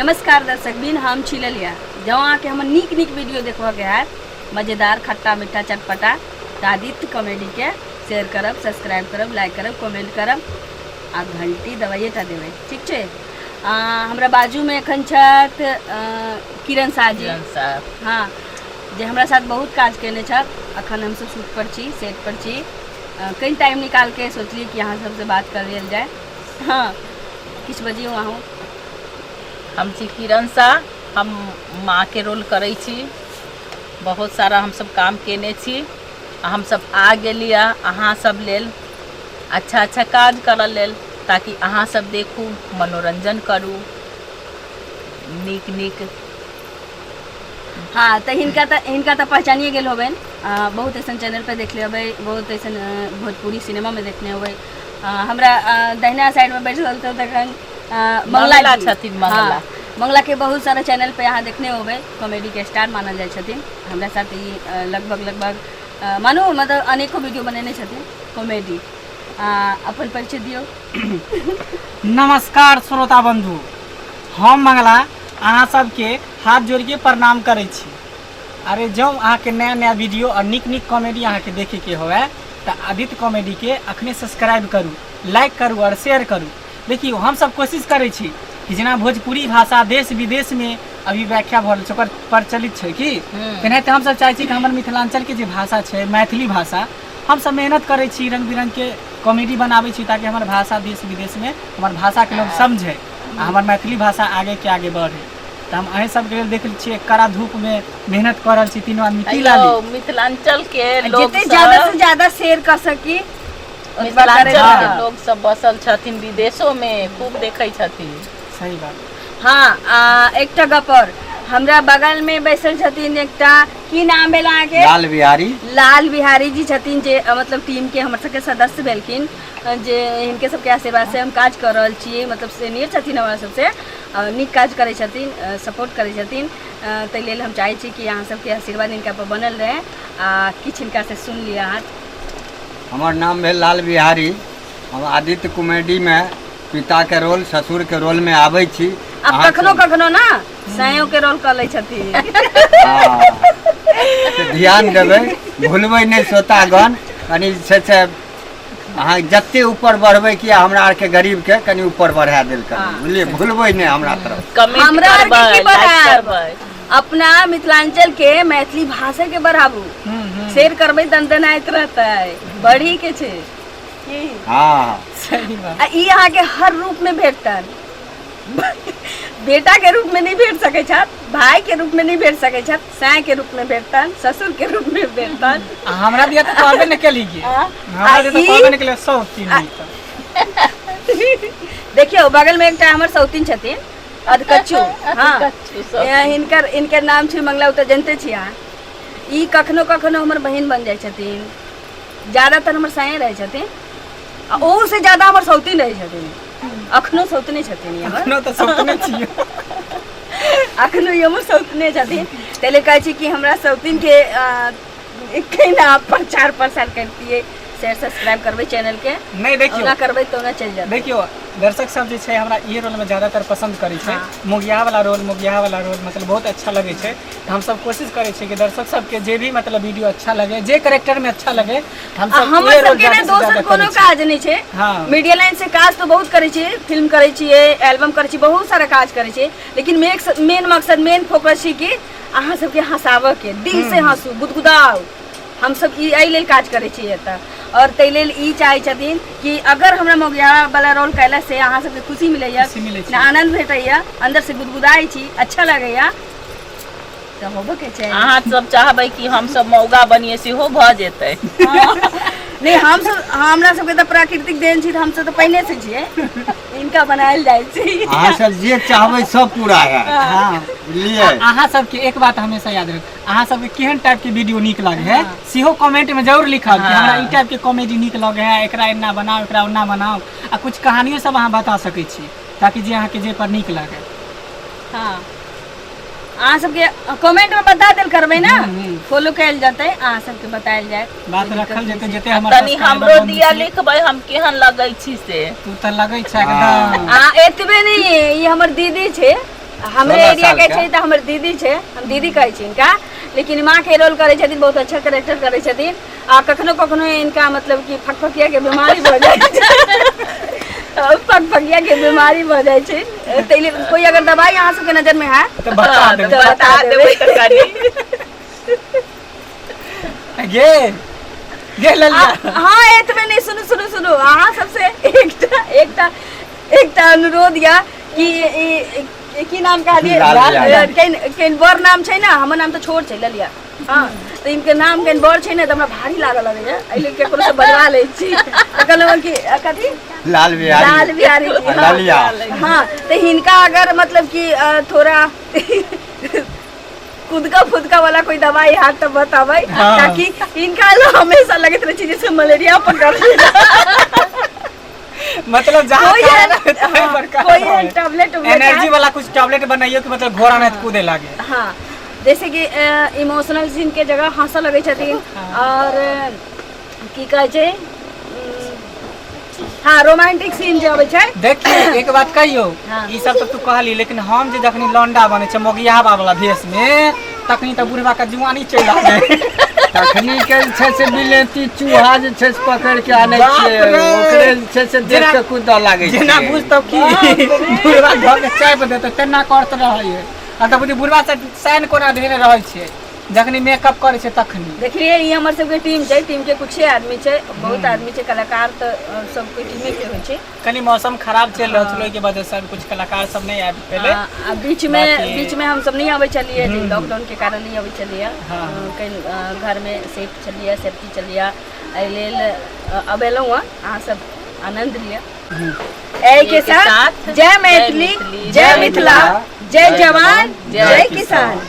नमस्कार दर्शक बिन हम छी लिया जहाँ के हम नीक नीक वीडियो देखबा के है मजेदार खट्टा मीठा चटपटा तो आदित्य कॉमेडी के शेयर करब सब्सक्राइब करब लाइक करब कमेंट करब आ घंटी दबाइएटा देवे ठीक है। हमरा बाजू में एखन छत किरण शाह जी हाँ जे हमरा साथ बहुत काज केने छत अखन हम सब शूट पर छी सेट पर छी कई टाइम निकाल के सोचलिए कि यहाँ सबसे बात कर लिया जाए। हाँ किस बजे वहाँ हम छी किरण शाह हम माँ के रोल करे छी बहुत सारा हम सब काम केने छी हम सब आ गेलिए अहाँ सब लेल अच्छा अच्छा काज करल लेल ताकि अहाँ सब देखू मनोरंजन करू नीक नीक। हाँ तो हिनका तो पहचानिए गेल होबे बहुत ऐसा चैनल पे देख ले होबे बहुत ऐसा भोजपुरी सिनेमा में देखने होबे हमरा दहिना साइड में बैठल तो तखन मंगला छथिन मंगला मंगला के बहुत सारा चैनल पे यहाँ देखने होबे कॉमेडी के स्टार मानल जाए छथिन हमरा साथ ही लगभग मानो मतलब अनेकों वीडियो बनेने छथिन कॉमेडी अपन परिचय दियो। नमस्कार श्रोता बंधु हम मंगला अहाँ सबके हाथ जोड़ के प्रणाम करे छी। अरे जो अहाँ के नया नया वीडियो और निक निक कॉमेडी अहाँ के देखे के होवे तो आदित्य कॉमेडी के अखने सब्सक्राइब करू लाइक करू और शेयर करू। देखियो हम सब कोशिश करे छी कि जेना भोजपुरी भाषा देश विदेश में अभी व्याख्या भल छै प्रचलित छै कि तेनाहिते हम सब चाहे छी कि हमर मिथिलांचल के जे भाषा छै मैथिली भाषा हम सब मेहनत करे छी रंग बिरंग के कॉमेडी बनावे छी ताकि हमार भाषा देश विदेश में हमार भाषा के लोग समझे हमार मैथिली भाषा आगे के आगे बढ़े। तो हम अहे सब के देख छी कड़ा धूप में मेहनत कर रहल छी तीनों आदमी की लाली मिथिलांचल के लोग जितने ज्यादा से ज्यादा शेयर कर सकी मिथिलांचल के लोग सब बसल छथिन विदेशों में खूब देखे छथिन। सही बात। हाँ एकटा गपर हमरा बगल में बैसल छथिन एकटा की नाम भेल अहाँ के लाल बिहारी जी छथिन जे मतलब टीम के हमर सबके सदस्य भेलखिन जे इनके सबके आशीर्वाद से हम काज कर रहल छियै मतलब सीनियर छथिन हमरा सबसे नीक काज करै छथिन सपोर्ट करै छथिन ताहि लेल हम चाहै छी कि अहाँ सबके आशीर्वाद इनका पर बनल रहे आ किछु इनका से सुन लिया। अहाँ हमार नाम भेल लाल बिहारी हम आदित्य कॉमेडी में पिता के रोल ससुर के रोल में आबै छी। अब कखनो कखनो ना सायों के रोल कर ले छथिन ध्यान देबै भूलबै नहीं श्रोतागण कनी से अहाँ जते ऊपर बढ़बै कि हमरा आर के गरीब के कनी ऊपर बढ़ा देल कर बुझलिए भूलबै नहीं हमरा तरफ हमरा आर के की बढ़ाबै अपना मिथिलांचल के मैथिली भाषा के बढ़ाबू शेयर करबै दंदनाइत रहतै बढ़ी के छै की। हाँ सही बात। ई अहाँ के हर रूप में भेटतन बेटा के रूप में नहीं भेट सके छत भाई के रूप में नहीं भेट सके छत साय के रूप में भेटतन ससुर के रूप में भेटतन हमरा दिया तो कहबे न केलिए हमरा दिया तो कहबे न केलिए सौतीन देखियो बगल में एकटा हमर सौतीन छथिन अधकच्चू हाँ इनकर नाम छै मंगला उतर जनते छी अहाँ ई कखनो कखनो हमर बहन बन जाइ छथिन ज्यादातर हमर साये रहे छथिन आ ओहू से ज्यादा हमर सौतीन रहे छथिन अखनो सौतने छथिन अखनो तो सौतने छियै अखनो हमर सौतने छथिन तैले कहै छी कि हमरा सौतीन के एकेना प्रचार प्रसार करतियै शेयर सब्सक्राइब करबै चैनल के नहीं देखियो ना करबै तो ना चल जाए। देखियो दर्शक सब जे छै हमरा ये रोल में ज्यादातर पसंद करे छै मुगिया वाला रोल मतलब बहुत अच्छा लगे छै तो हम सब कोशिश करे छी कि दर्शक सब के जे भी मतलब वीडियो अच्छा लगे जे कैरेक्टर में अच्छा लगे हम सब ये रोल ज्यादा से ज्यादा कोनो काज नहीं छै। हाँ मीडिया लाइन से काज तो बहुत करे छी फिल्म करे छी एल्बम करे छी बहुत सारा काज करे छी लेकिन मेन मकसद मेन फोकस छी कि अहाँ सबके हंसाबे के दिल से हंसू गुदगुदाओ हम सब एहि लेल काज करे छी एतऽ और ताहि लेल ई चाहै छथिन कि अगर हमरा मोगिया वाला रोल कैला से अहाँ सबके खुशी मिलैया आनंद भेटैया अंदर से गुदगुदाई छी अच्छा लगैया तो होबो के छै। अहाँ सब चाहबै कि हम सब मौगा बनिए सेहो भ जेतै नहीं हम सब हमरा सबके तो प्राकृतिक देन छी हम सब तो पहले से छियै इनका बनायल जाय छी अहाँ सब जे चाहबै सब पूरा है। हां बुझलिए अहाँ सबके एक बात हमेशा याद रख अहाँ सबके केहन टाइप के वीडियो नीक लागे है सेहो कमेंट में जरूर लिखब कि हमरा ई टाइप के कॉमेडी नीक लगे है एकरा एना बनाओ एकरा ओना बनाओ आ कुछ कहानियों सब अहाँ बता सकै छी ताकि जे अहाँ के जे पर नीक लागे। हां अहाँ सबके कमेंट में बता देल करबै ना फॉलो कैल जतै अहाँ सबके बतायल जाय बात रखल जते जते हमर तनी हमरो दिया लिखबै हम केहन लगै छी से तू त लगै छै एकदम एतबे नहीं ई हमर दीदी छै हमरे 16 एरिया साल के का। छै तऽ हमर दीदी छै, हम दीदी कहै छी इनका, लेकिन माँ के रोल करै छथिन, बहुत अच्छा कैरेक्टर करै छथिन। आ कखनो कखनो इनका मतलब कि फकफकिया के बीमारी भऽ जाइ छै, फकफकिया के बीमारी भऽ जाइ छै, ताहि लेल कोई अगर दवाई अहाँ सबके नजर में है तो बता दे। तो बता देबै तो कनी। गे गे ललिया, हाँ एतबे नहीं, सुनू सुनू सुनू, अहाँ सबसे एकटा अनुरोध या कि की नाम कहलिए, लाल केन बड़ नाम छै ना, हमर नाम तो छोट छै ललिया, हाँ तो इनके नाम केन बड़ छै ना तऽ हमरा भारी लागल लगैया, एहि लेल केकरो से बजवा लै छी। तऽ कहलहुँ कि कथी लाल बिहारी लाल बिहारी जी, हाँ। ललिया। हाँ तो हिनका अगर मतलब कि थोड़ा कुदका फुदका वाला कोई दवाई हाथ तो बताबै, हाँ। ताकि इनका हमेशा लगत रहे जैसे मलेरिया पकड़ लेगा। मतलब जहाँ कोई खाना है, तहीं पर का कोई है। टैबलेट एनर्जी वाला कुछ टैबलेट बनाइयो कि मतलब घोड़ा नहीं तो कूदे लागे। हाँ जैसे कि इमोशनल सीन के जगह हंसऽ लगै छथिन, और की कहै छै, हाँ रोमांटिक सीन जे अबै छै। देखिए एक बात कहियो, हाँ। ई सब तो तू कहली, लेकिन हम जे जखनी लौंडा बने छै मोगियाबा वाला भेष में, तखनी तो बुढ़वा का जुआनी चलि आवे। तखनी के जे छै से बिलेती चूहा जे छै से पकड़ के आनै बाप छियै, रे। ओकरे जे छै से देख के कूदऽ लागै छै। जेना बुझतौ कि बुढ़वा घर के चाय पर देतौ तेना करत रहै। आ तब बुझी बुढ़वा से साइन कोना धेने रहै छै, जखनी मेकअप करे छै तखनी। देखलिए ई हमर सबके टीम छै, टीम के कुछ आदमी छै, बहुत आदमी छै, कलाकार तऽ सबके टीमे के होइ छै। कनी मौसम खराब चल रहा था, के वजह से कुछ कलाकार सब नहीं आए पहले। आ बीच बाकी- में हम सब नहीं आवे चलिए, लॉकडाउन के कारण नहीं आवे चलिए, हाँ। कहीं घर में सेफ्ट चलिए, सेफ्टी चलिए, एहि लेल अबेलहुँ हँ, अहाँ सब आनंद लिअ। एहि के साथ जय मैथिली, जय मिथिला, जय जवान, जय किसान।